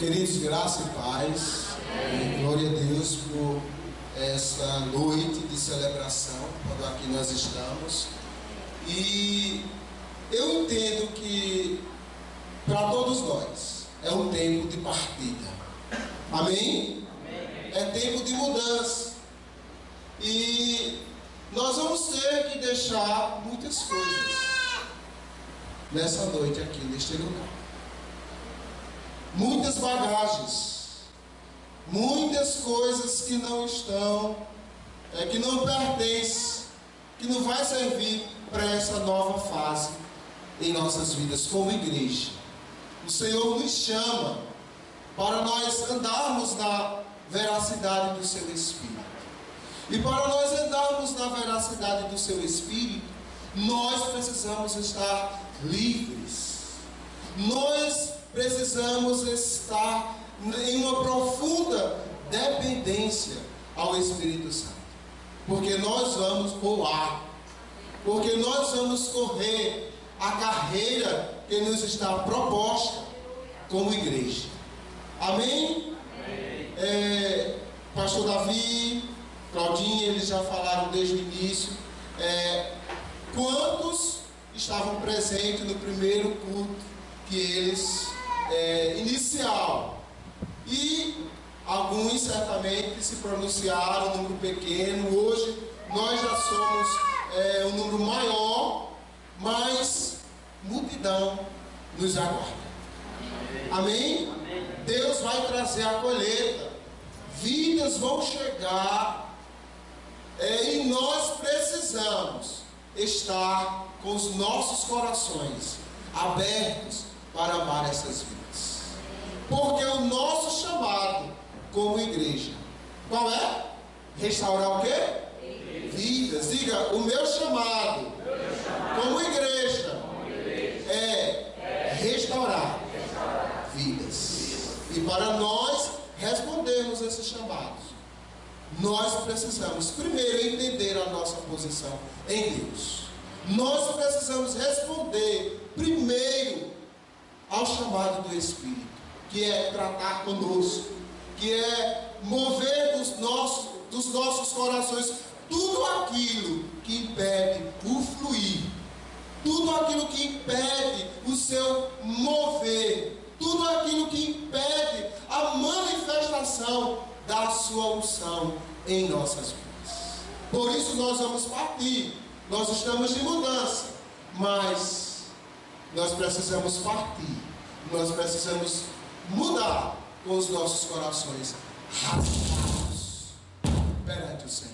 Queridos, graça e paz. Glória a Deus por essa noite de celebração, quando aqui nós estamos. E eu entendo que para todos nós é um tempo de partida. Amém? É tempo de mudança. E nós vamos ter que deixar muitas coisas nessa noite aqui, neste lugar. Muitas bagagens, muitas coisas que não estão, que não pertencem, que não vai servir para essa nova fase em nossas vidas como igreja. O Senhor nos chama para nós andarmos na veracidade do seu Espírito. E para nós andarmos na veracidade do seu Espírito, nós precisamos estar livres. Nós precisamos estar em uma profunda dependência ao Espírito Santo. Porque nós vamos voar. Porque nós vamos correr a carreira que nos está proposta como igreja. Amém? Pastor Davi, Claudinha, eles já falaram desde o início. Quantos estavam presentes no primeiro culto que eles inicial? E alguns certamente se pronunciaram, um número pequeno. Hoje nós já somos um número maior, mas multidão nos aguarda. Amém? Amém? Deus vai trazer a colheita, vidas vão chegar, e nós precisamos estar com os nossos corações abertos para amar essas vidas. Porque o nosso chamado como igreja, qual é? Restaurar o quê? Vidas. Diga, o meu chamado como igreja é restaurar vidas. E para nós respondermos esses chamados, nós precisamos primeiro entender a nossa posição em Deus. Nós precisamos responder primeiro ao chamado do Espírito, que é tratar conosco, que é mover dos nossos corações tudo aquilo que impede o fluir, tudo aquilo que impede o seu mover, tudo aquilo que impede a manifestação da sua unção em nossas vidas. Por isso nós vamos partir. Nós estamos de mudança, mas nós precisamos partir. Nós precisamos mudar com os nossos corações rasgados perante o Senhor.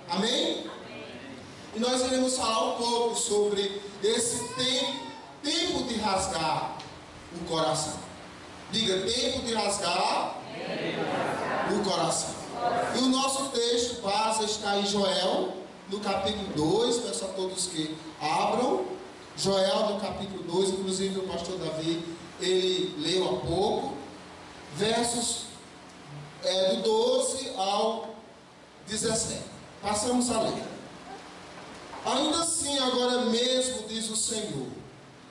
Amém? E nós iremos falar um pouco sobre esse tempo de rasgar o coração. Diga, tempo de rasgar o coração. E o nosso texto base está em Joel, no capítulo 2. Peço a todos que abram Joel no capítulo 2. Inclusive o pastor Davi, ele leu há pouco, versos do 12 ao 17. Passamos a ler. Ainda assim, agora mesmo, diz o Senhor,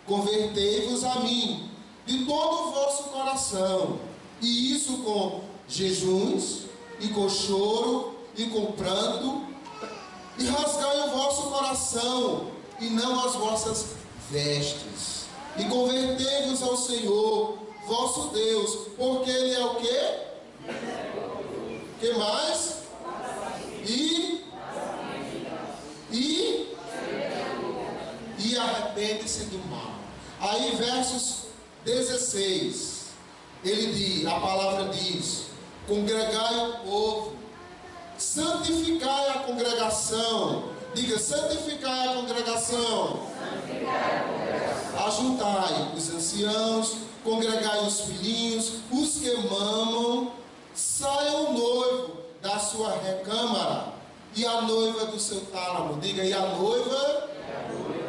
convertei-vos a mim de todo o vosso coração, e isso com jejuns, e com choro, e com pranto, e rasgai o vosso coração, e não as vossas vestes, e convertei-vos ao Senhor, vosso Deus, porque Ele é o quê? Que mais? E arrepende-se do mal. Aí versos 16, a palavra diz: congregai o povo, santificai a congregação. Diga, santificai a congregação. Ajuntai os anciãos, congregai os filhinhos, os que mamam. Saia o noivo da sua recâmara e a noiva do seu tálamo. Diga, e a noiva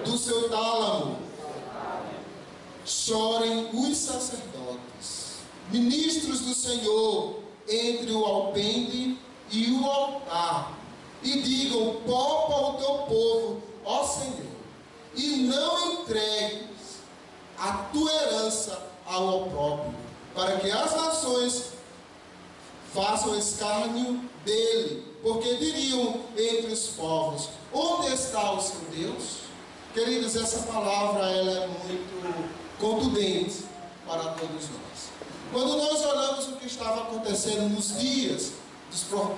do seu tálamo. Chorem os sacerdotes, ministros do Senhor, entre o alpendre e o altar, e digam: poupa o teu povo, ó Senhor, e não entregues a tua herança ao opróbrio, para que as nações façam escárnio dele, porque diriam entre os povos: onde está o seu Deus? Queridos, essa palavra ela é muito contundente para todos nós. Quando nós olhamos o que estava acontecendo nos dias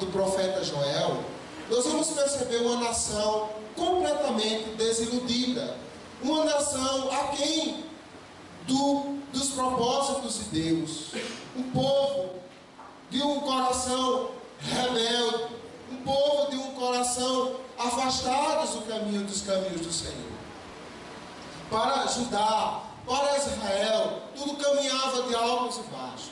do profeta Joel, nós vamos perceber uma nação completamente desiludida, uma nação aquém dos propósitos de Deus, um povo de um coração rebelde, um povo de um coração afastado dos caminhos do Senhor. Para Judá, para Israel, tudo caminhava de altos e baixos.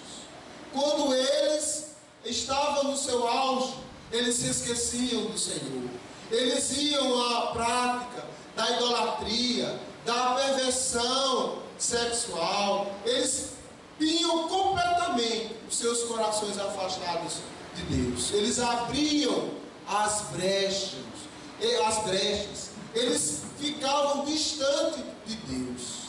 Quando eles estavam no seu auge, eles se esqueciam do Senhor. Eles iam à prática da idolatria, da perversão sexual. Eles tinham completamente os seus corações afastados de Deus. Eles abriam as brechas. Eles ficavam distantes de Deus.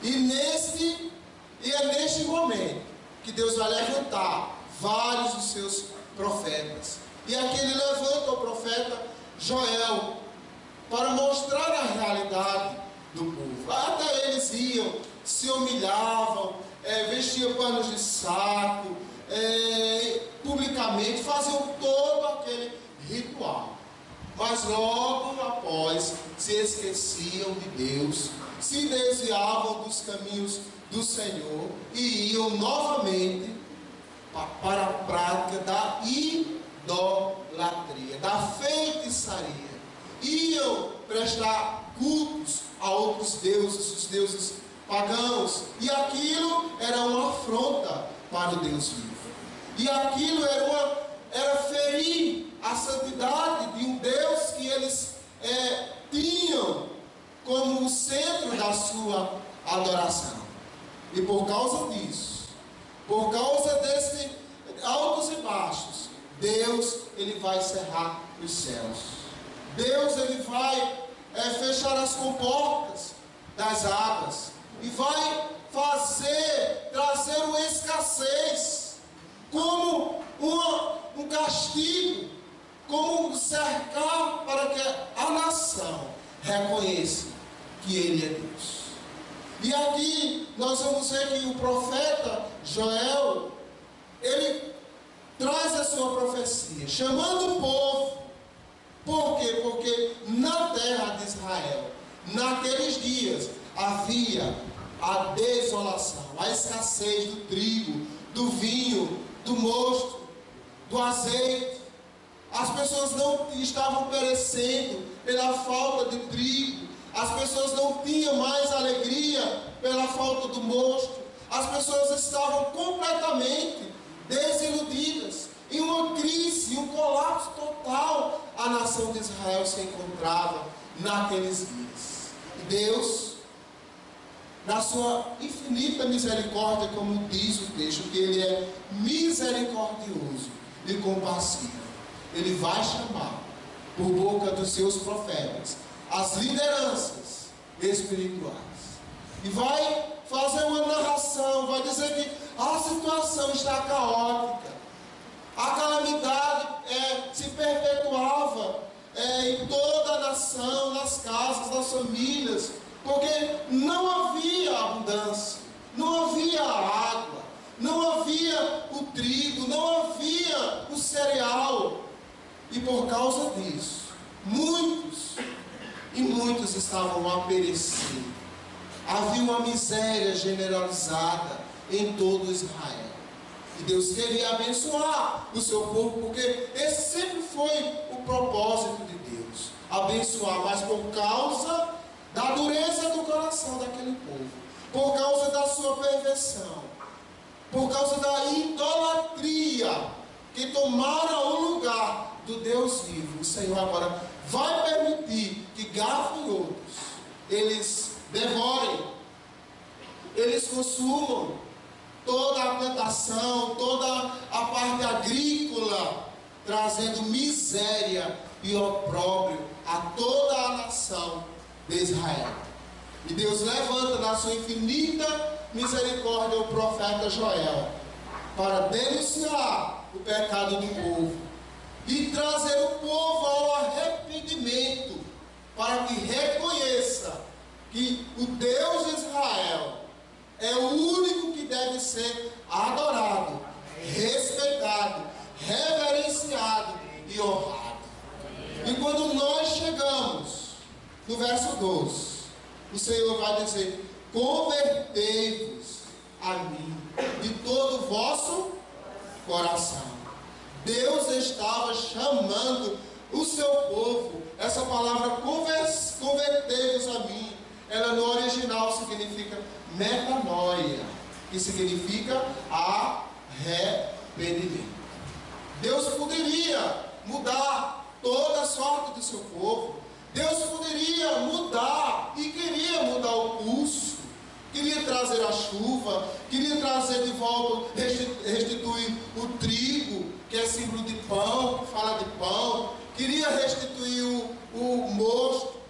E é neste momento que Deus vai levantar vários dos seus profetas. E aqui ele levanta o profeta Joel para mostrar a realidade do povo. Até eles iam, se humilhavam, vestiam panos de saco, publicamente faziam todo aquele ritual. Mas logo após se esqueciam de Deus, se desviavam dos caminhos do Senhor e iam novamente para a prática da idolatria, da feitiçaria. Iam prestar cultos a outros deuses, os deuses pagãos, e aquilo era uma afronta para o Deus vivo. E aquilo era ferir a santidade de um Deus que eles tinham como o centro da sua adoração. E por causa disso, por causa desses altos e baixos, Deus ele vai cerrar os céus. Deus ele vai fechar as comportas das águas e vai trazer uma escassez como um castigo, como um cercar para que a nação reconheça que Ele é Deus. E aqui nós vamos ver que o profeta Joel, ele traz a sua profecia, chamando o povo. Por quê? Porque na terra de Israel, naqueles dias, havia a desolação, a escassez do trigo, do vinho, do mosto, do azeite. As pessoas não estavam perecendo pela falta de trigo. As pessoas não tinham mais alegria pela falta do mosto. As pessoas estavam completamente desiludidas. Em uma crise, em um colapso total, a nação de Israel se encontrava naqueles dias. E Deus, na sua infinita misericórdia, como diz o texto, que Ele é misericordioso e compassivo, Ele vai chamar, por boca dos seus profetas, as lideranças espirituais. E vai fazer uma narração, vai dizer que a situação está caótica. A calamidade se perpetuava em toda a nação, nas casas, nas famílias, porque não havia abundância, não havia água, não havia o trigo, não havia o cereal. E por causa disso, muitos estavam a perecer. Havia uma miséria generalizada em todo Israel. E Deus queria abençoar o seu povo, porque esse sempre foi o propósito de Deus, abençoar, mas por causa da dureza do coração daquele povo, por causa da sua perversão, por causa da idolatria que tomara o lugar do Deus vivo, o Senhor agora vai permitir que gafanhotos eles devorem, eles consumam toda a plantação, toda a parte agrícola, trazendo miséria e opróbrio a toda a nação de Israel. E Deus levanta na sua infinita misericórdia ao profeta Joel, para denunciar o pecado do povo e trazer o povo ao arrependimento, para que reconheça que o Deus de Israel é o único que deve ser adorado, respeitado, reverenciado e honrado. E quando nós chegamos no verso 12, o Senhor vai dizer: convertei-vos a mim de todo o vosso coração. Deus estava chamando o seu povo. Essa palavra convertei-vos a mim, ela no original significa metanoia, que significa arrependimento. Deus poderia mudar toda a sorte do seu povo. Deus poderia mudar e queria mudar o curso. Queria trazer a chuva, queria trazer de volta, restituir o trigo, que é símbolo de pão, que fala de pão. Queria restituir o mosto,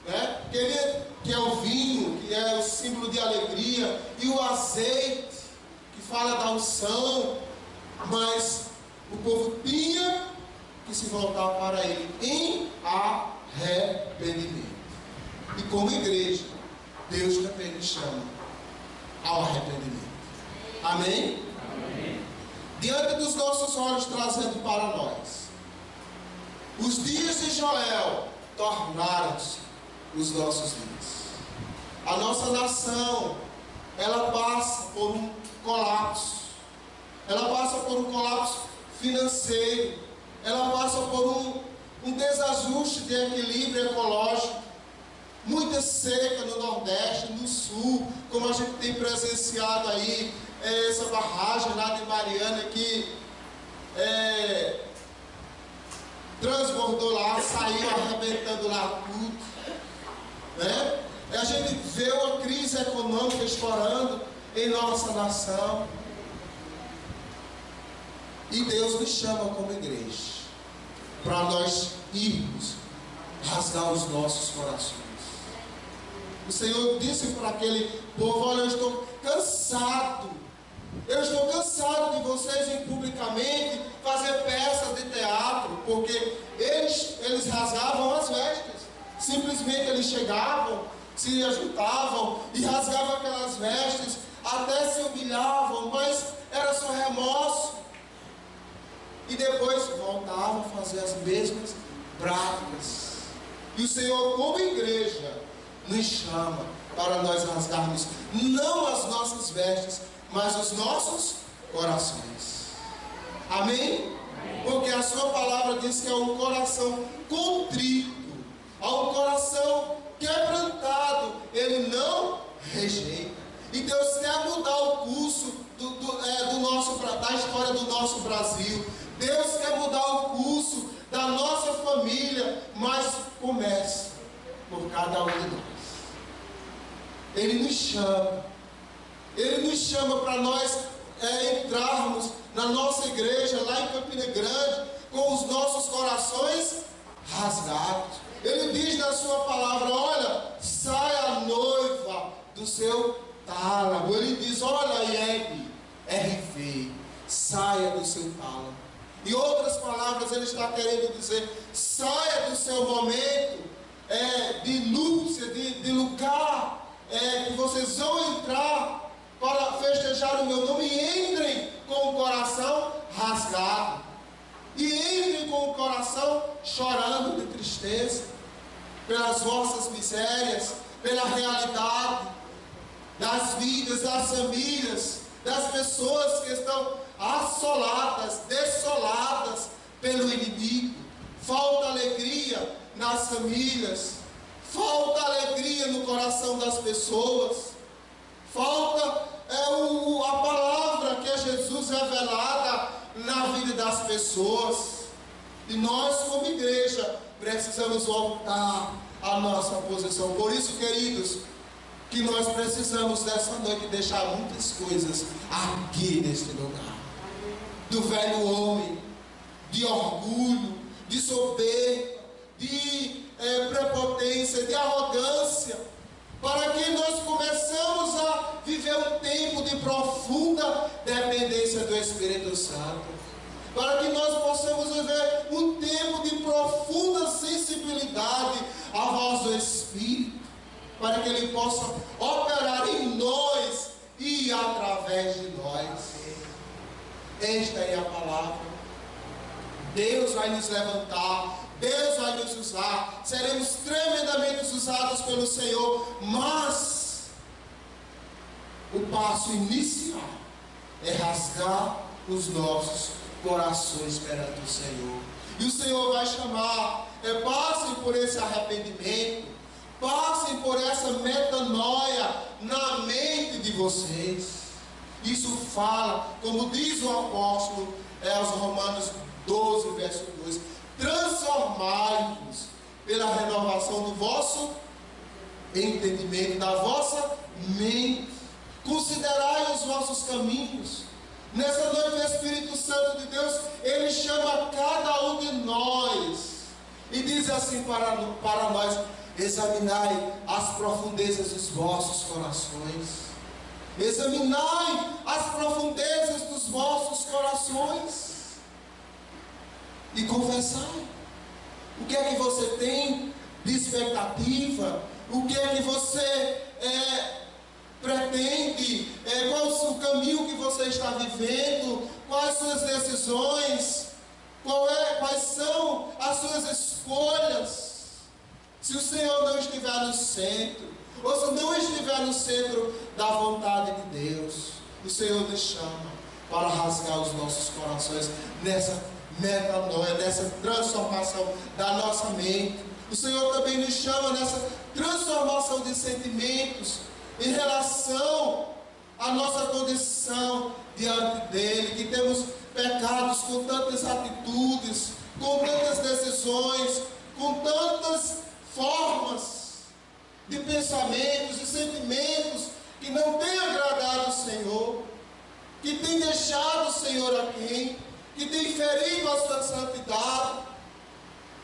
né? Queria, que é o vinho, que é o símbolo de alegria, e o azeite, que fala da unção. Mas o povo tinha que se voltar para ele em arrependimento. E como igreja, Deus também nos chama ao arrependimento. Amém? Amém? Diante dos nossos olhos, trazendo para nós, os dias de Joel tornaram-se os nossos dias. A nossa nação, ela passa por um colapso. Ela passa por um colapso financeiro. Ela passa por um desajuste de equilíbrio ecológico. Muita seca no Nordeste, no Sul, como a gente tem presenciado aí, essa barragem lá de Mariana que transbordou lá, saiu arrebentando lá tudo, né? A gente vê uma crise econômica estourando em nossa nação. E Deus nos chama como igreja para nós irmos rasgar os nossos corações. O Senhor disse para aquele povo: olha, eu estou cansado. Eu estou cansado de vocês em publicamente fazer peças de teatro, porque eles rasgavam as vestes. Simplesmente eles chegavam, se ajuntavam e rasgavam aquelas vestes, até se humilhavam, mas era só remorso. E depois voltavam a fazer as mesmas práticas. E o Senhor, como igreja, nos chama para nós rasgarmos não as nossas vestes, mas os nossos corações. Amém? Porque a sua palavra diz que é um coração contrito, há um coração quebrantado, ele não rejeita. E Deus quer mudar o curso da história do nosso Brasil. Deus quer mudar o curso da nossa família, mas começa por cada um de nós. Ele nos chama para nós entrarmos na nossa igreja lá em Campina Grande com os nossos corações rasgados. Ele diz na sua palavra: olha, sai a noiva do seu tálamo. Ele diz: olha, IEB, RV, saia do seu tálamo. Em outras palavras, ele está querendo dizer: saia do seu momento de núpcia, de lugar que vocês vão entrar para festejar o meu nome, e entrem com o coração rasgado, e entrem com o coração chorando de tristeza pelas vossas misérias, pela realidade das vidas, das famílias, das pessoas que estão assoladas, desoladas pelo inimigo. Falta alegria nas famílias, falta alegria no coração das pessoas, falta a palavra que é Jesus revelada na vida das pessoas. E nós, como igreja, precisamos voltar à nossa posição. Por isso, queridos, que nós precisamos nessa noite deixar muitas coisas aqui neste lugar. Do velho homem, de orgulho, de soberba, de prepotência, de arrogância. para que nós começamos a viver um tempo de profunda dependência do Espírito Santo, para que nós possamos viver um tempo de profunda sensibilidade à voz do Espírito, para que Ele possa operar em nós e através de nós. Esta é a palavra. Deus vai nos levantar, Deus vai nos usar, seremos tremendamente usados pelo Senhor, mas o passo inicial é rasgar os nossos corações perante o Senhor. E o Senhor vai chamar, passem por esse arrependimento, passem por essa metanoia na mente de vocês. Isso fala, como diz o apóstolo aos Romanos 12, verso 2, transformai-vos pela renovação do vosso entendimento, da vossa mente. Considerai os vossos caminhos. Nessa noite o Espírito Santo de Deus, Ele chama cada um de nós e diz assim para nós: examinai as profundezas dos vossos corações. Examinai as profundezas dos vossos corações e confessai. O que é que você tem de expectativa? O que é que você pretende? Qual o caminho que você está vivendo? Quais suas decisões? Quais são as suas escolhas? Se o Senhor não estiver no centro, ou se não estiver no centro da vontade de Deus, o Senhor nos chama para rasgar os nossos corações nessa metanoia, nessa transformação da nossa mente. O Senhor também nos chama nessa transformação de sentimentos em relação à nossa condição diante dEle, que temos pecados com tantas atitudes, com tantas decisões, com tantas formas de pensamentos e sentimentos que não têm agradado o Senhor, que têm deixado o Senhor aquém, que têm ferido a sua santidade,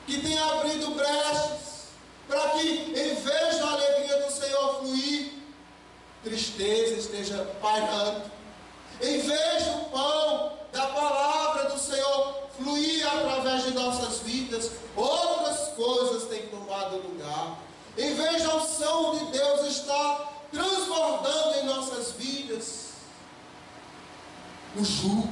que têm abrido brechas para que, em vez da alegria do Senhor fluir, tristeza esteja pairando. Em vez do pão, da palavra do Senhor fluir através de nossas vidas, outras coisas têm tomado lugar. Em vez da unção de Deus estar transbordando em nossas vidas, o jugo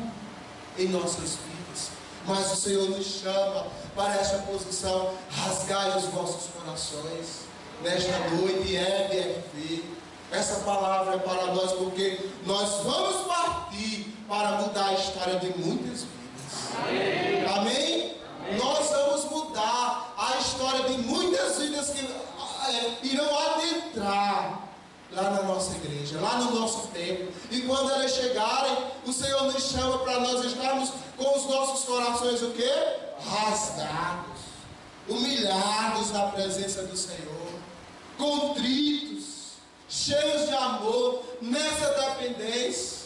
em nossas vidas. Mas o Senhor nos chama para esta posição: rasgai os vossos corações. Nesta noite, EBFV, essa palavra é para nós, porque nós vamos partir para mudar a história de muitas vidas. Amém? Amém? Amém. Nós vamos mudar a história de muitas vidas que irão adentrar lá na nossa igreja, lá no nosso templo. E quando elas chegarem, o Senhor nos chama para nós estarmos com os nossos corações o quê? Rasgados, humilhados na presença do Senhor, contritos, cheios de amor, nessa dependência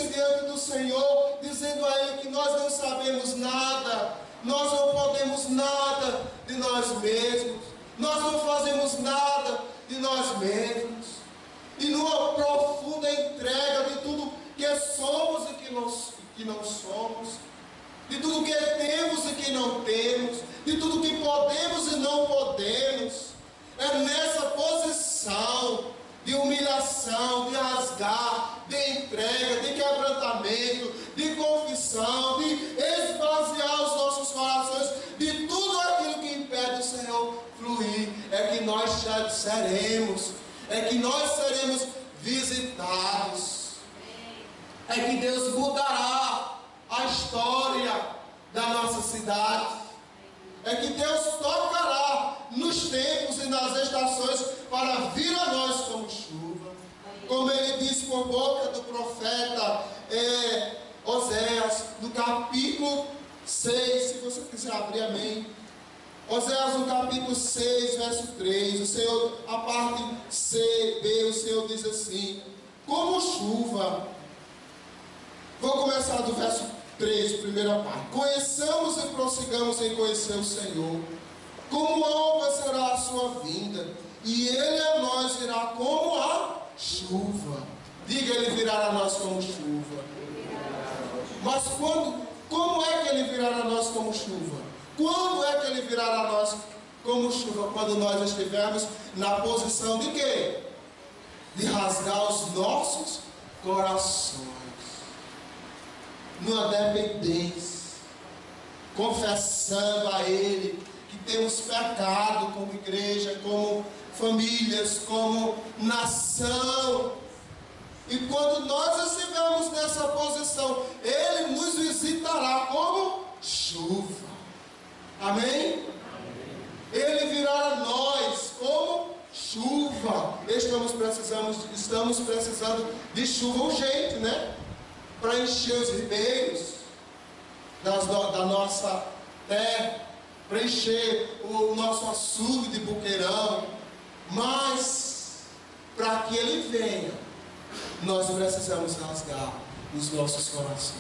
diante do Senhor, dizendo a Ele que nós não sabemos nada, nós não podemos nada de nós mesmos, nós não fazemos nada de nós mesmos, e numa profunda entrega de tudo que somos e que não somos, de tudo que temos e que não temos, de tudo que podemos e não podemos. É nessa posição de humilhação, de rasgar, de entrega, de quebrantamento, de confissão, de esvaziar os nossos corações de tudo aquilo que impede o Senhor fluir, é que nós seremos visitados, é que Deus mudará a história da nossa cidade, é que Deus tocará nos tempos e nas estações para vir a nós como chuva, como Ele disse por boca do profeta Oséias, no capítulo 6, se você quiser abrir, amém. Oséias no capítulo 6, verso 3, o Senhor, a parte C, B, o Senhor diz assim: como chuva. Vou começar do verso 3, primeira parte. Conheçamos e prossigamos em conhecer o Senhor. como alva será a sua vinda, e ele a nós virá como a chuva. Diga, ele virá a nós como chuva. Mas como é que ele virá a nós como chuva? Quando é que ele virá a nós como chuva? Quando nós estivermos na posição de quê? De rasgar os nossos corações, numa dependência, confessando a Ele que temos pecado como igreja, como famílias, como nação. E quando nós estivermos nessa posição, Ele nos visitará como chuva. Amém? Ele virá a nós como chuva. Estamos precisando de chuva urgente, né? Para encher os ribeiros da nossa terra, para encher o nosso açude de buqueirão. Mas, para que ele venha, nós precisamos rasgar os nossos corações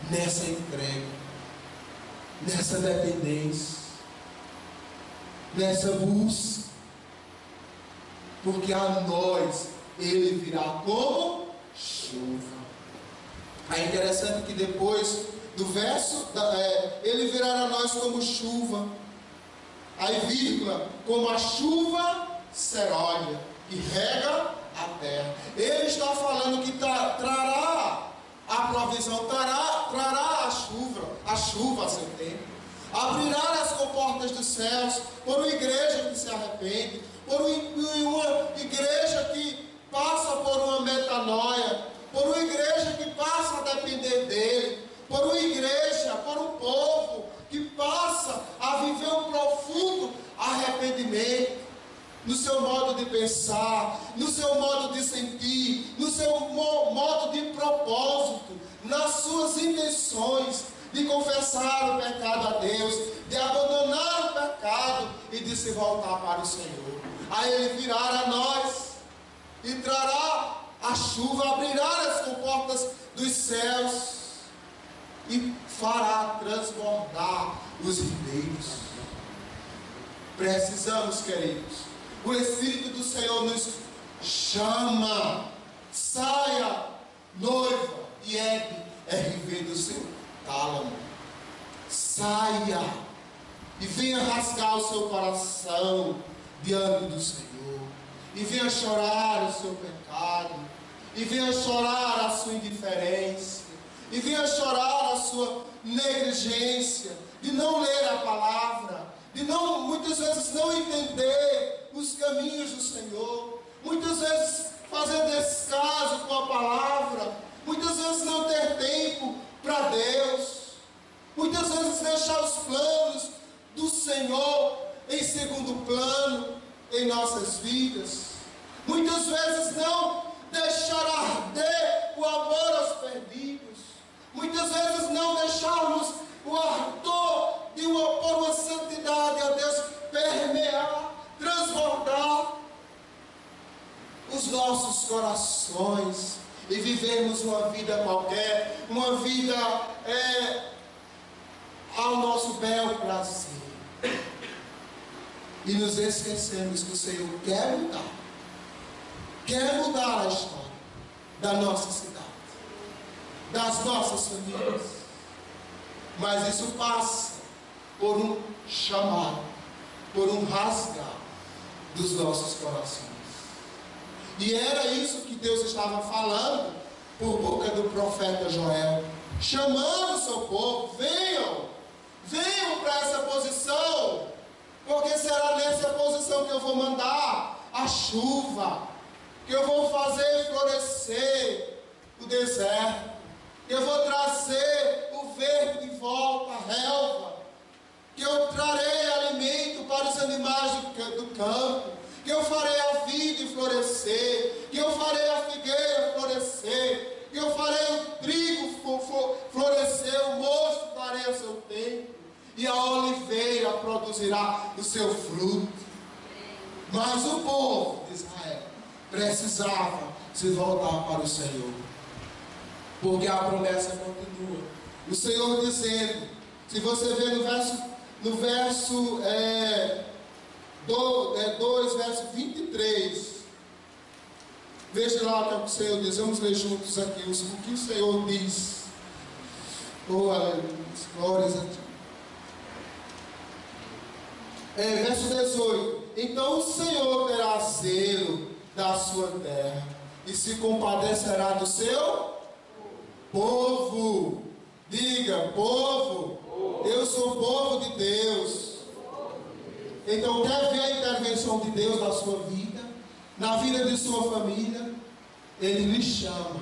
nessa entrega, nessa dependência, nessa busca, porque a nós ele virá como chuva. É interessante que depois do verso, ele virá a nós como chuva, aí vírgula, como a chuva seródia, que rega a terra. Ele está falando que trará a provisão, trará a chuva a seu tempo, abrirá as comportas dos céus, por uma igreja que se arrepende, por uma igreja que passa por uma metanoia, por uma igreja que passa a depender dele, por uma igreja, por um povo que passa a viver um profundo arrependimento no seu modo de pensar, no seu modo de sentir, no seu modo de propósito, nas suas intenções de confessar o pecado a Deus, de abandonar o pecado e de se voltar para o Senhor. Aí ele virá a nós e trará a chuva, abrirá as comportas dos céus e fará transbordar os ribeiros. Precisamos, queridos, o Espírito do Senhor nos chama, saia, noiva, e RV do seu tálamo, saia e venha rasgar o seu coração diante do Senhor, e venha chorar o seu pecado, e venha chorar a sua indiferença, e venha chorar a sua negligência de não ler a palavra, de não, muitas vezes não entender os caminhos do Senhor, muitas vezes fazer descaso com a palavra, muitas vezes não ter tempo para Deus, muitas vezes deixar os planos do Senhor em segundo plano em nossas vidas, muitas vezes não deixar arder o amor aos perdidos, muitas vezes não deixarmos o ardor por uma santidade a Deus permear, transbordar os nossos corações e vivermos uma vida qualquer, uma vida ao nosso bel prazer, e nos esquecemos que o Senhor quer mudar a história da nossa cidade, das nossas famílias, mas isso passa por um chamado, por um rasgar dos nossos corações. E era isso que Deus estava falando por boca do profeta Joel, chamando o seu povo: venham para essa posição, porque será nessa posição que eu vou mandar a chuva, que eu vou fazer florescer o deserto, que eu vou trazer o verde de volta, a relva, que eu trarei alimento para os animais do campo, que eu farei a vide florescer, que eu farei a figueira florescer, que eu farei o trigo florescer, o mosto darei o seu tempo, e a oliveira produzirá o seu fruto. Mas o povo de Israel precisava se voltar para o Senhor, porque a promessa continua. O Senhor dizendo, se você ver no verso 2, verso 23. Veja lá o que o Senhor diz. Vamos ler juntos aqui o que o Senhor diz. Oh, aleluia. Glórias a Ti. Verso 18. Então o Senhor terá zelo da sua terra e se compadecerá do seu povo. Diga, povo. Eu sou o povo de Deus. Então quer ver a intervenção de Deus na sua vida, na vida de sua família? Ele lhe chama.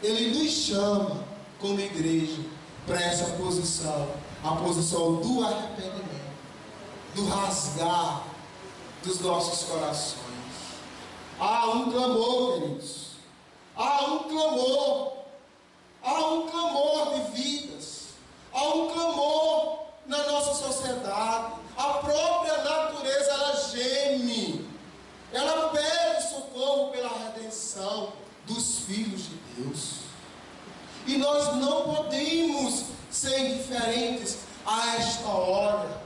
Ele nos chama como igreja para essa posição, a posição do arrependimento, do rasgar dos nossos corações. Há um clamor, queridos. Há um clamor. Há um clamor de vidas. Há um clamor na nossa sociedade. A própria natureza, ela geme. Ela pede socorro pela redenção dos filhos de Deus. E nós não podemos ser indiferentes a esta hora.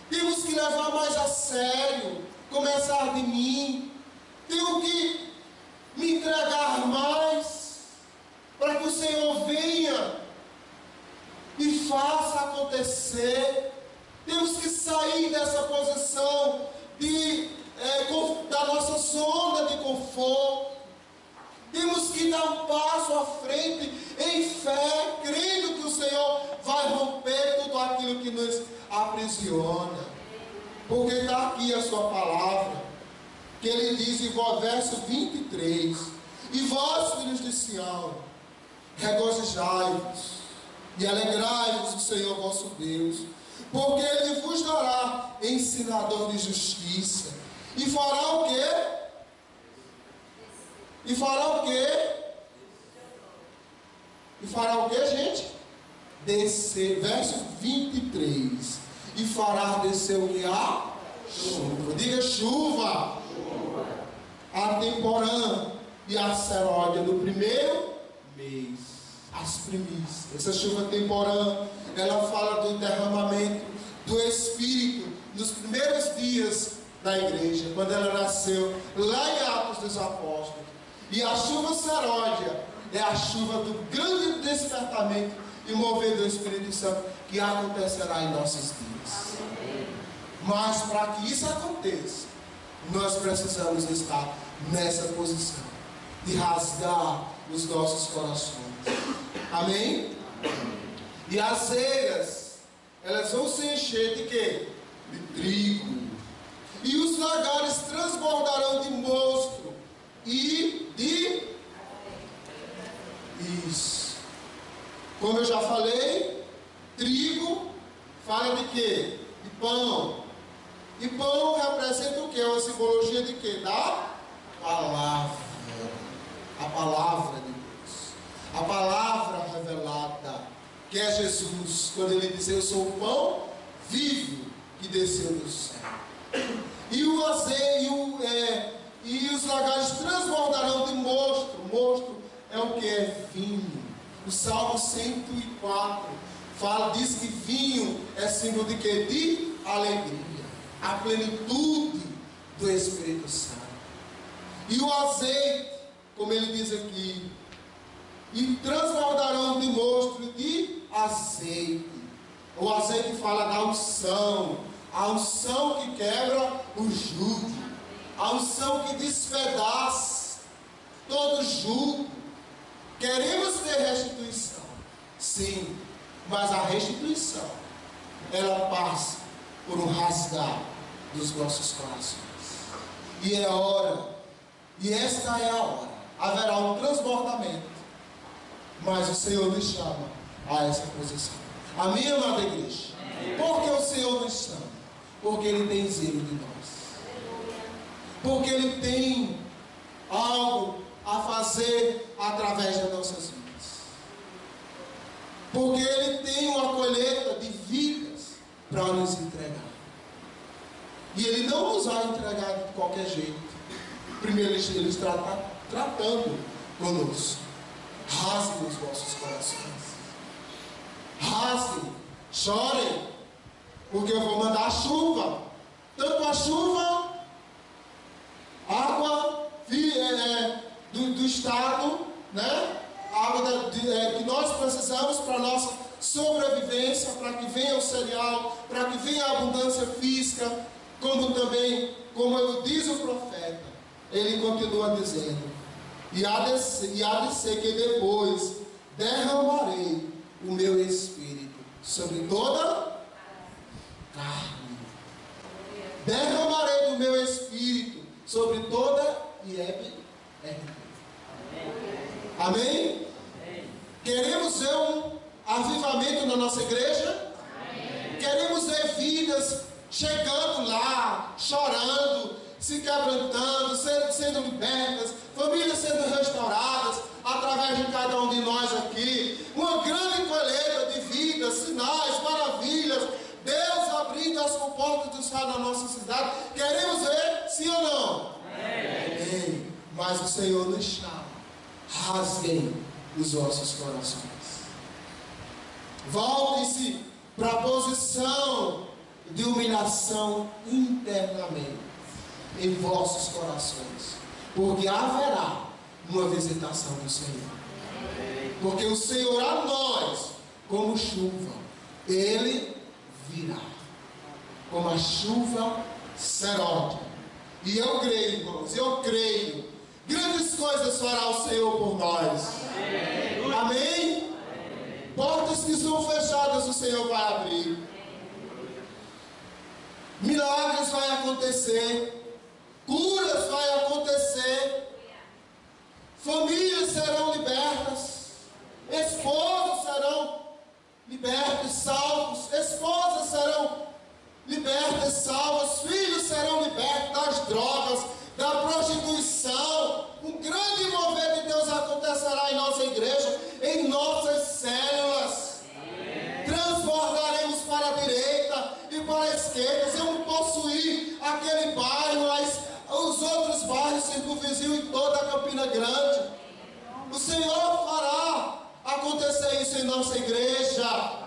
Temos que levar mais a sério. Começar de mim. Tenho que me entregar mais para que o Senhor venha e faça acontecer. Temos que sair dessa posição da nossa zona de conforto. Temos que dar um passo à frente em fé, crendo que o Senhor vai romper tudo aquilo que nos aprisiona. Porque está aqui a sua palavra, que ele diz em verso 23: E vós, filhos de Sião, regozijai-vos e alegrai-vos no Senhor vosso Deus, porque Ele vos dará ensinador de justiça. E fará o quê? E fará o quê? E fará o quê, gente? Descer, verso 23. E fará descer o que? A chuva. Diga chuva. A temporã e a seródia no primeiro mês. As primícias. Essa chuva temporã, ela fala do derramamento do Espírito nos primeiros dias da igreja, quando ela nasceu, lá em Atos dos Apóstolos. E a chuva seródia é a chuva do grande despertamento e mover do Espírito Santo, que acontecerá em nossos dias. Mas para que isso aconteça, nós precisamos estar nessa posição de rasgar os nossos corações. Amém? E as eiras, elas vão se encher de quê? De trigo. E os lagares transbordarão de mosto e de... Isso. Como eu já falei, trigo fala de quê? De pão. E pão representa o quê? É uma simbologia de quê? Da palavra. A palavra de Deus. A palavra revelada, que é Jesus, quando ele diz: eu sou o pão vivo que desceu do céu. E o azeite, e os lagares transbordarão de mosto. Mosto é o que? É vinho. O Salmo 104 diz que vinho é símbolo de quê? De alegria. A plenitude do Espírito Santo. E o azeite, como ele diz aqui, e transbordarão de mosto de azeite. O azeite fala da unção. A unção que quebra o jugo. A unção que despedaça todo jugo. Queremos ter restituição. Sim, mas a restituição, ela passa por um rasgar dos nossos corações. E é hora, e esta é a hora. Haverá um transbordamento, mas o Senhor nos chama a essa posição. Amém, amada igreja? Por que o Senhor nos chama? Porque Ele tem zelo de nós. Porque Ele tem algo a fazer através das nossas vidas. Porque Ele tem uma colheita de vidas para nos entregar. E Ele não nos vai entregar de qualquer jeito. Primeiro Ele está tratando conosco. Rasguem os vossos corações. Rasguem, chorem. porque eu vou mandar chuva. Tanto a chuva, água do estado, né? Água que nós precisamos para a nossa sobrevivência, para que venha o cereal, para que venha a abundância física, como também, como diz o profeta, ele continua dizendo, e há de ser que depois derramarei o meu espírito sobre toda carne. Derramarei do meu espírito sobre toda Amém? Queremos ver um avivamento na nossa igreja? Queremos ver vidas chegando lá, chorando, se quebrantando, sendo libertas, famílias sendo restauradas através de cada um de nós aqui. Uma grande colheita de vidas, sinais, maravilhas. Deus abrindo as comportas do céu na nossa cidade. Queremos ver, sim ou não? Amém. Mas o Senhor nos chama. Rasguem os vossos corações. Voltem-se para a posição de humilhação internamente em vossos corações, porque haverá uma visitação do Senhor. Porque o Senhor a nós, como chuva, Ele virá, como a chuva serótica. E eu creio, irmãos, eu creio, grandes coisas fará o Senhor por nós. Amém? Portas que são fechadas, o Senhor vai abrir. Milagres vai acontecer, curas vai acontecer, famílias serão libertas, esposos serão libertos, salvos, esposas serão libertas, salvas, filhos serão libertos das drogas, da prostituição. Um grande mover de Deus acontecerá em nossa igreja, em nossas células. Transbordaremos para a direita e para a esquerda. Vamos possuir aquele bairro, os outros bairros circunvizinhos em toda a Campina Grande. O Senhor fará acontecer isso em nossa igreja.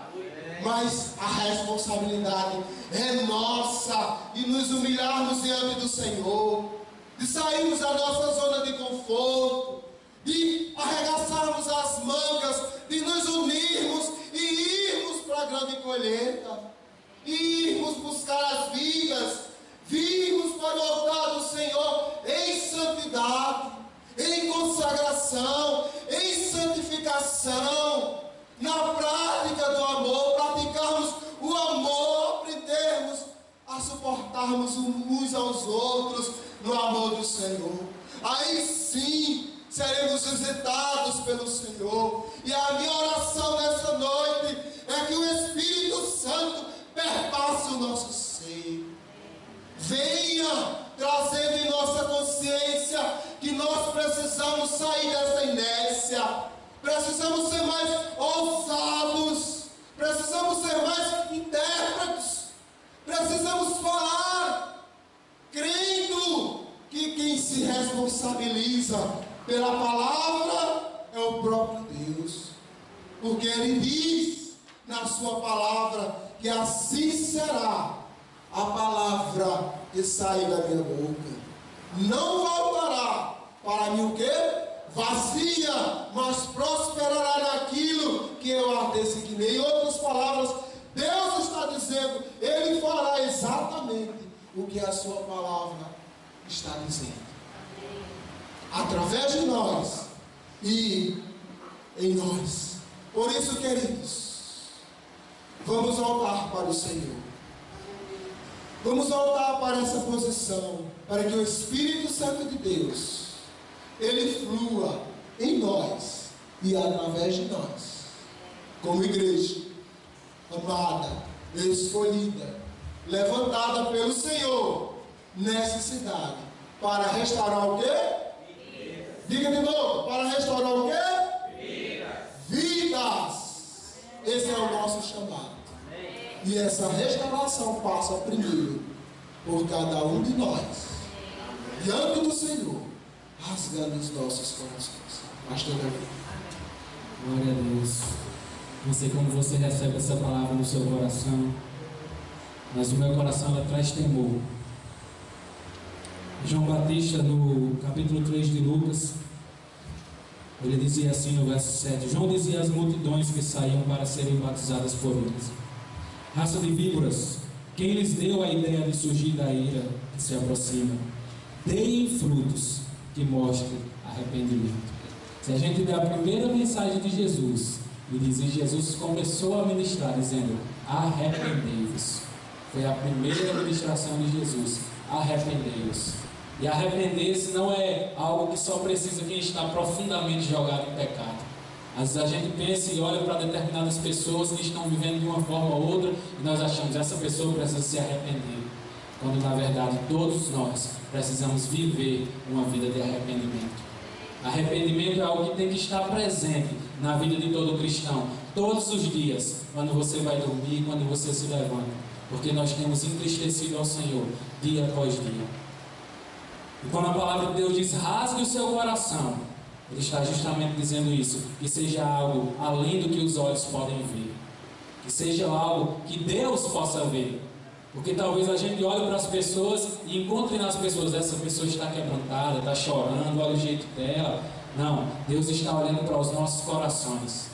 Mas a responsabilidade é nossa, de nos humilharmos diante do Senhor, de sairmos da nossa zona de conforto, de arregaçarmos as mangas, de nos unirmos e irmos para a grande colheita, irmos buscar as vidas, virmos para o altar do Senhor em santidade, em consagração, em santificação, na prática do amor, praticarmos o amor, aprendermos a suportarmos uns aos outros no amor do Senhor. Aí sim seremos visitados pelo Senhor. E a minha oração nessa noite é que o Espírito Santo perpasse o nosso ser, venha trazendo em nossa consciência que nós precisamos sair dessa inércia. Precisamos ser mais ousados, precisamos ser mais intérpretes, precisamos falar crendo que quem se responsabiliza pela palavra é o próprio Deus, porque Ele diz na sua palavra que assim será a palavra que sai da minha boca, não voltará para mim o quê? Vazia, mas prosperará naquilo que eu a designei. Em outras palavras, Deus está dizendo, Ele fará exatamente o que a sua palavra está dizendo, através de nós e em nós. Por isso, queridos, vamos voltar para o Senhor, vamos voltar para essa posição, para que o Espírito Santo de Deus Ele flua em nós e através de nós, como igreja amada, escolhida, levantada pelo Senhor nessa cidade, para restaurar o quê? Diga de novo, para restaurar o quê? Vidas. Esse é o nosso chamado. E essa restauração passa primeiro por cada um de nós, diante do Senhor, rasgando os nossos corações. Pastor Davi. Glória a Deus. Não sei como você recebe essa palavra no seu coração, mas no meu coração ela traz temor. João Batista, no capítulo 3 de Lucas, ele dizia assim no verso 7: João dizia às multidões que saíam para serem batizadas por eles: raça de víboras, quem lhes deu a ideia de surgir da ira que se aproxima? Deem frutos que mostrem arrependimento. Se a gente vê a primeira mensagem de Jesus, e diz, e Jesus começou a ministrar dizendo: arrependei-vos. Foi a primeira ministração de Jesus: arrependei-vos. E arrepender-se não é algo que só precisa quem está profundamente jogado em pecado. Às vezes a gente pensa e olha para determinadas pessoas que estão vivendo de uma forma ou outra e nós achamos que essa pessoa precisa se arrepender, quando na verdade todos nós precisamos viver uma vida de arrependimento. Arrependimento é algo que tem que estar presente na vida de todo cristão, todos os dias, quando você vai dormir, quando você se levanta, porque nós temos entristecido ao Senhor dia após dia. E quando a palavra de Deus diz rasgue o seu coração, Ele está justamente dizendo isso, que seja algo além do que os olhos podem ver, que seja algo que Deus possa ver. Porque talvez a gente olhe para as pessoas e encontre nas pessoas: essa pessoa está quebrantada, está chorando, olha o jeito dela. Não, Deus está olhando para os nossos corações.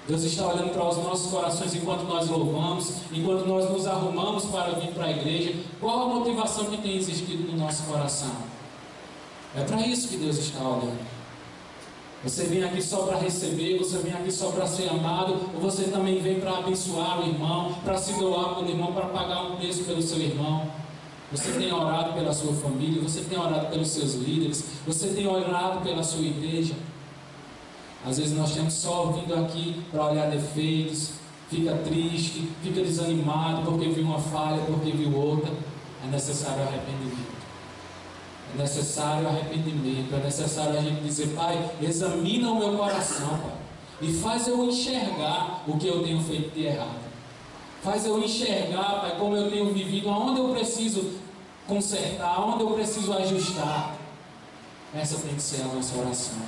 Deus está olhando para os nossos corações enquanto nós louvamos, enquanto nós nos arrumamos para vir para a igreja. Qual a motivação que tem existido no nosso coração? É para isso que Deus está olhando. Você vem aqui só para receber, você vem aqui só para ser amado, ou você também vem para abençoar o irmão, para se doar pelo irmão, para pagar um preço pelo seu irmão? Você tem orado pela sua família, você tem orado pelos seus líderes, você tem orado pela sua igreja? Às vezes nós temos só vindo aqui para olhar defeitos, fica triste, fica desanimado porque viu uma falha, porque viu outra. É necessário arrependimento. É necessário arrependimento, é necessário a gente dizer: Pai, examina o meu coração, Pai, e faz eu enxergar o que eu tenho feito de errado. Faz eu enxergar, Pai, como eu tenho vivido, aonde eu preciso consertar, aonde eu preciso ajustar. Essa tem que ser a nossa oração.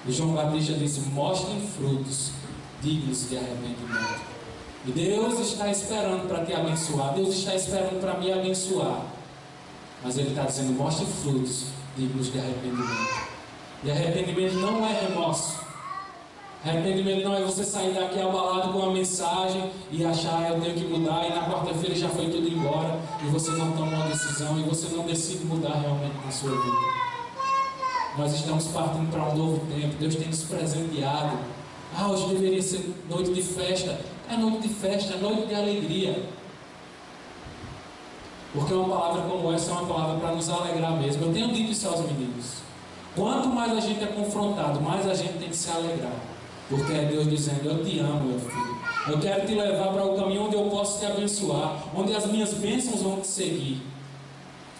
E João Batista disse: mostrem frutos dignos de arrependimento. E Deus está esperando para te abençoar, Deus está esperando para me abençoar. Mas Ele está dizendo: mostre frutos dignos de arrependimento. E arrependimento não é remorso. Arrependimento não é você sair daqui abalado com uma mensagem e achar: eu tenho que mudar, e na quarta-feira já foi tudo embora, e você não toma uma decisão, e você não decide mudar realmente na sua vida. Nós estamos partindo para um novo tempo. Deus tem nos presenteado. Hoje deveria ser noite de festa. É noite de festa, é noite de alegria. Porque uma palavra como essa é uma palavra para nos alegrar mesmo. Eu tenho dito isso aos meninos: quanto mais a gente é confrontado, mais a gente tem que se alegrar. Porque é Deus dizendo: eu te amo, meu filho. Eu quero te levar para o caminho onde eu posso te abençoar, onde as minhas bênçãos vão te seguir.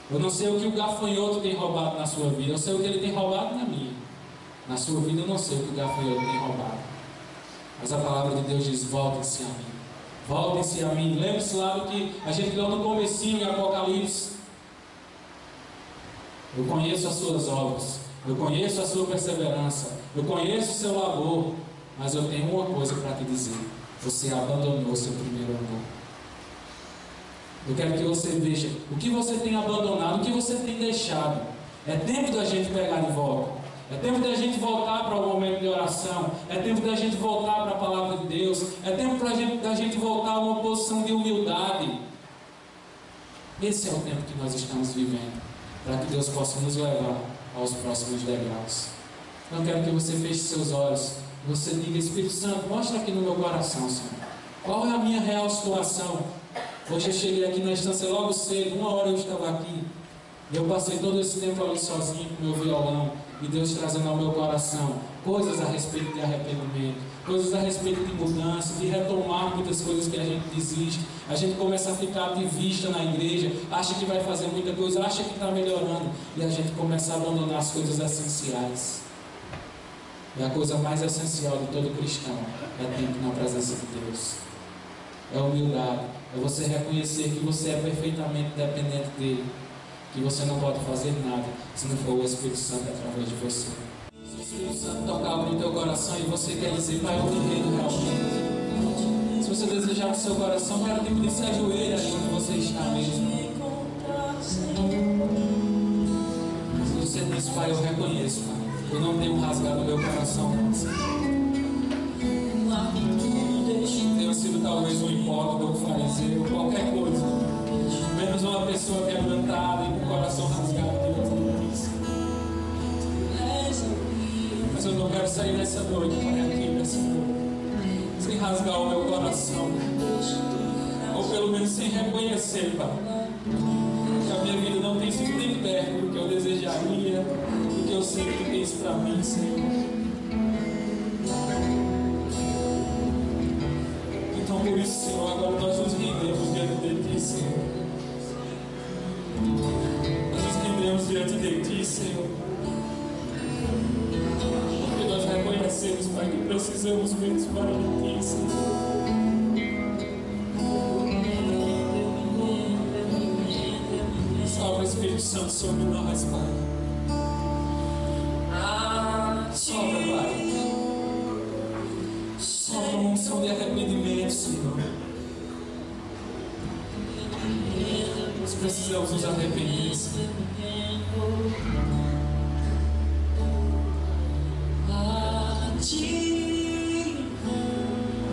Eu não sei o que o gafanhoto tem roubado na sua vida, eu sei o que ele tem roubado na minha. Na sua vida eu não sei o que o gafanhoto tem roubado. Mas a palavra de Deus diz: voltem-se a mim. Voltem-se a mim. Lembre-se lá do que a gente leu no comecinho em Apocalipse. Eu conheço as suas obras, eu conheço a sua perseverança, eu conheço o seu labor, mas eu tenho uma coisa para te dizer: você abandonou o seu primeiro amor. Eu quero que você veja o que você tem abandonado, o que você tem deixado. É tempo da gente pegar de volta. É tempo da gente voltar para o momento de oração. É tempo da gente voltar para a palavra de Deus. É tempo da gente voltar a uma posição de humildade. Esse é o tempo que nós estamos vivendo, para que Deus possa nos levar aos próximos degraus. Eu quero que você feche seus olhos. Você diga: Espírito Santo, mostra aqui no meu coração, Senhor, qual é a minha real situação. Hoje eu cheguei aqui na estância logo cedo, 1 hora eu estava aqui. E eu passei todo esse tempo ali sozinho com meu violão. E Deus trazendo ao meu coração coisas a respeito de arrependimento, coisas a respeito de mudança, de retomar muitas coisas que a gente desiste. A gente começa a ficar ativista na igreja, acha que vai fazer muita coisa, acha que está melhorando. E a gente começa a abandonar as coisas essenciais. E a coisa mais essencial de todo cristão é tempo na presença de Deus. É humildade, é você reconhecer que você é perfeitamente dependente dele, que você não pode fazer nada se não for o Espírito Santo através de você. Se o Espírito Santo tocar no teu coração e você quer dizer: Pai, eu me rendo realmente, você desejar no seu coração, quero te pedir, se ajoelhe aí onde você está mesmo. Se você diz, Pai, eu reconheço, Pai, eu não tenho rasgado o meu coração com você. Tenho sido talvez um hipócrita, um fariseu, qualquer coisa, menos uma pessoa quebrantada e com o coração rasgado diante de Deus. Mas eu não quero sair nessa noite, Pai, aqui nessa noite, sem rasgar o meu coração, ou pelo menos sem reconhecer, Pai, que a minha vida não tem sido nem perto do que eu desejaria, do que eu sei que tem isso para mim, Senhor. Então, por isso, Senhor, agora nós nos rendemos diante de Ti, Senhor. Nós nos rendemos diante de Ti, Senhor. Porque nós reconhecemos, Pai, que precisamos mesmo para de Ti, Senhor. Salva o Espírito Santo sobre nós, Pai. Salva, Pai. Salva uma unção de arrependimento, Senhor. Nós precisamos nos arrepender, Senhor.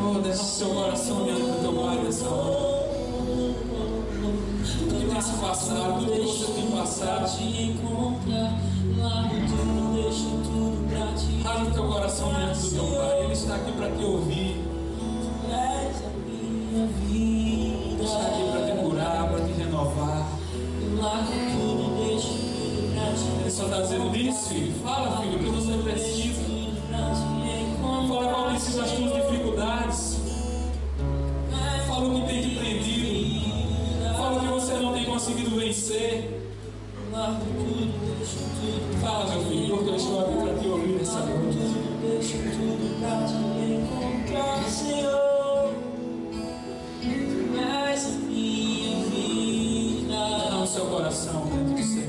Oh, derrama o seu coração diante do teu Pai nessa hora. Tudo que tem se passado, tudo que você tem passado, rasga o teu coração diante do teu Pai. Ele está aqui para te ouvir. Ele está aqui para te curar, para te renovar. Ele só está dizendo isso, filho. Fala, filho, o que você precisa. Fala qual tem sido as tuas dificuldades. Fala o que tem te prendido. Fala o que você não tem conseguido vencer. Fala, meu filho, porque eu estou aqui para te ouvir nessa noite. Deixo tudo pra te encontrar, Senhor. Tu és a minha vida. Dá o seu coração dentro do Senhor.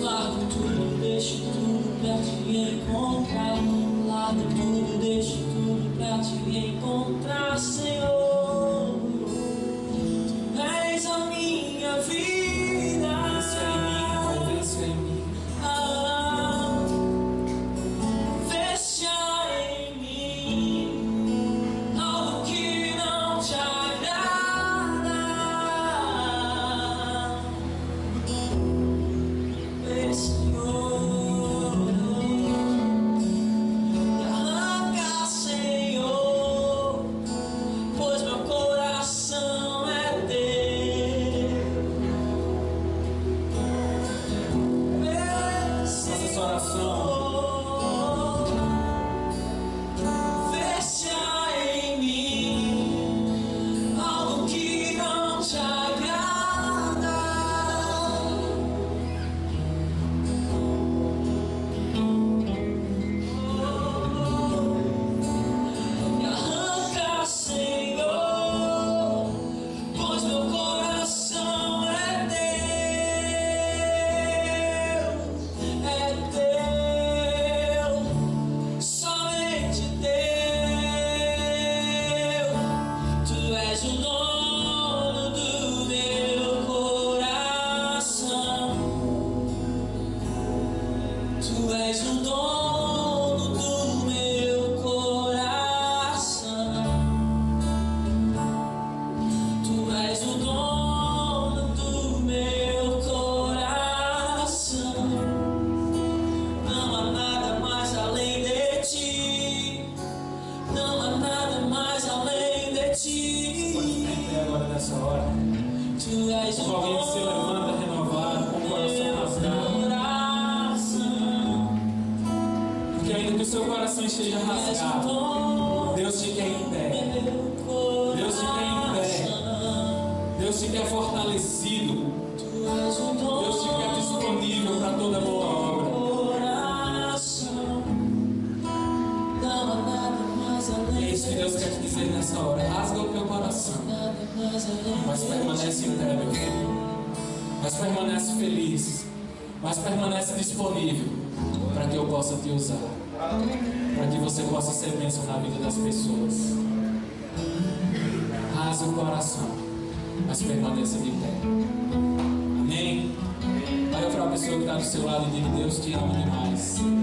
Largo tudo, deixo tudo pra te encontrar. Largo tudo, deixo tudo pra te encontrar, Senhor. Tu és a minha vida. Vence em mim. Fecha em mim algo que não te agrada. Senhor, arranca, Senhor, pois meu coração é teu. Faça essa oração. Fecha em mim algo que não te agrada. Me arranca, Senhor, pois meu coração é teu, somente teu. Tu és o dono do meu coração. Tu és o dono do meu coração. Tu és o dono do meu coração. Não há nada mais além de ti. Não há nada mais além de ti. Até agora nessa hora. Tu és o Como alguém que se levanta renovado, com o coração rasgado. Porque ainda que o seu coração esteja rasgado, Deus te quer em pé. Deus te quer em pé. Deus te quer fortalecido. Deus te quer disponível para toda boa obra. E é isso que Deus quer te dizer nessa hora. Rasga o teu coração, mas permanece em pé, meu filho. Mas permanece feliz. Mas permanece disponível para que eu possa te usar. Para que você possa ser bênção na vida das pessoas. Rasa o coração, mas permaneça de pé. Amém? Olha para a pessoa que está do seu lado e diga: Deus te ama demais.